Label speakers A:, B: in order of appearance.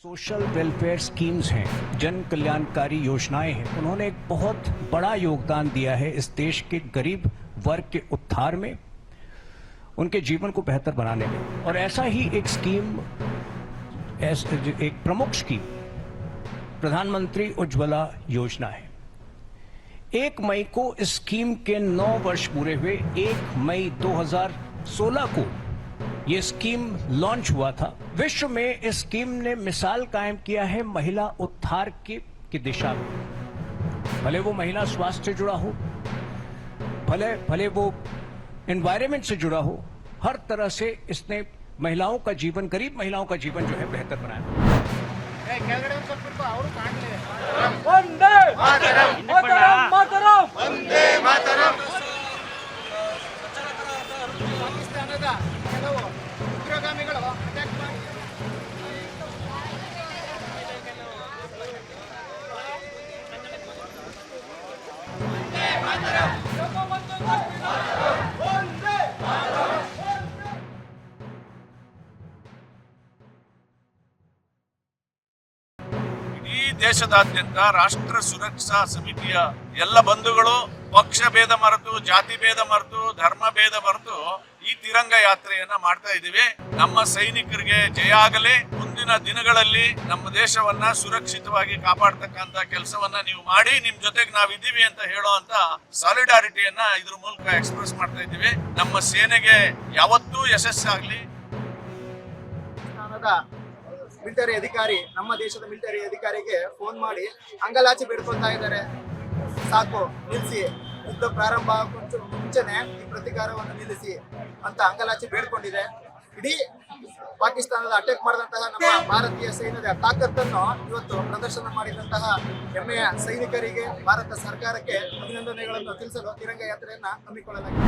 A: Social welfare schemes हैं, जन कल्याणकारी योजनाएं हैं, उन्होंने एक बहुत बड़ा योगदान दिया है इस देश के गरीब वर्ग के उद्धार में, उनके जीवन को बेहतर बनाने में। और ऐसा ही एक स्कीम, एक प्रमुख स्कीम प्रधानमंत्री उज्ज्वला योजना है। 1 मई को इस स्कीम के 9 वर्ष पूरे हुए। 1 मई 2016 को ये स्कीम लॉन्च हुआ था। विश्व में इस स्कीम ने मिसाल कायम किया है महिला उद्धार की दिशा में। भले वो महिला स्वास्थ्य से जुड़ा हो, भले वो एनवायरनमेंट से जुड़ा हो, हर तरह से इसने महिलाओं का जीवन, गरीब महिलाओं का जीवन जो है बेहतर बनाया।
B: वंदे मातरम, मातरम, मातरम,
C: वंदे मातरम।
B: ಪಾಕಿಸ್ತಾನದ ಕೆಲವು ಉಗ್ರಗಾಮಿಗಳು ಅಟ್ಯಾಕ್ ಮಾಡಿ
C: ಇಡೀ ದೇಶದಾದ್ಯಂತ ರಾಷ್ಟ್ರ ಸುರಕ್ಷಾ ಸಮಿತಿಯ ಎಲ್ಲ ಬಂಧುಗಳು ಪಕ್ಷ ಭೇದ ಮರೆತು, ಜಾತಿ ಭೇದ ಮರೆತು, ಧರ್ಮ ಭೇದ ಮರೆತು ಈ ತಿರಂಗ ಯಾತ್ರೆಯನ್ನ ಮಾಡ್ತಾ ಇದ್ದೀವಿ. ನಮ್ಮ ಸೈನಿಕರಿಗೆ ಜಯ ಆಗಲಿ. ಮುಂದಿನ ದಿನಗಳಲ್ಲಿ ನಮ್ಮ ದೇಶವನ್ನ ಸುರಕ್ಷಿತವಾಗಿ ಕಾಪಾಡ್ತಕ್ಕಂತ ಕೆಲಸವನ್ನ ನೀವು ಮಾಡಿ, ನಿಮ್ ಜೊತೆಗೆ ನಾವಿದ್ದೀವಿ ಅಂತ ಹೇಳೋ ಅಂತ ಸಾಲಿಡಾರಿಟಿಯನ್ನ ಇದ್ರ ಮೂಲಕ ಎಕ್ಸ್ಪ್ರೆಸ್ ಮಾಡ್ತಾ ಇದ್ದೀವಿ. ನಮ್ಮ ಸೇನೆಗೆ ಯಾವತ್ತೂ ಯಶಸ್ಸಾಗ್ಲಿ.
B: ಮಿಲಿಟರಿ ಅಧಿಕಾರಿ, ನಮ್ಮ ದೇಶದ ಮಿಲಿಟರಿ ಅಧಿಕಾರಿಗೆ ಫೋನ್ ಮಾಡಿ ಅಂಗಲಾಚಿ ಬೇಡ್ಕೊಳ್ತಾ ಇದ್ದಾರೆ, ಸಾಕು ನಿಲ್ಲಿಸಿ, ಯುದ್ಧ ಪ್ರಾರಂಭ ಮುಂಚೆನೆ ಈ ಪ್ರತಿಕಾರವನ್ನು ನಿಲ್ಲಿಸಿ ಅಂತ ಅಂಗಲಾಚಿ ಬೇಡ್ಕೊಂಡಿದೆ. ಇಡೀ ಪಾಕಿಸ್ತಾನದ ಅಟ್ಯಾಕ್ ಮಾಡಿದಂತಹ ನಮ್ಮ ಭಾರತೀಯ ಸೈನ್ಯದ ತಾಕತ್ತನ್ನು ಇವತ್ತು ಪ್ರದರ್ಶನ ಮಾಡಿದಂತಹ ಹೆಮ್ಮೆಯ ಸೈನಿಕರಿಗೆ, ಭಾರತ ಸರ್ಕಾರಕ್ಕೆ ಅಭಿನಂದನೆಗಳನ್ನು ತಿಳಿಸಲು ತಿರಂಗ ಯಾತ್ರೆಯನ್ನ ಹಮ್ಮಿಕೊಳ್ಳಲಾಗಿದೆ.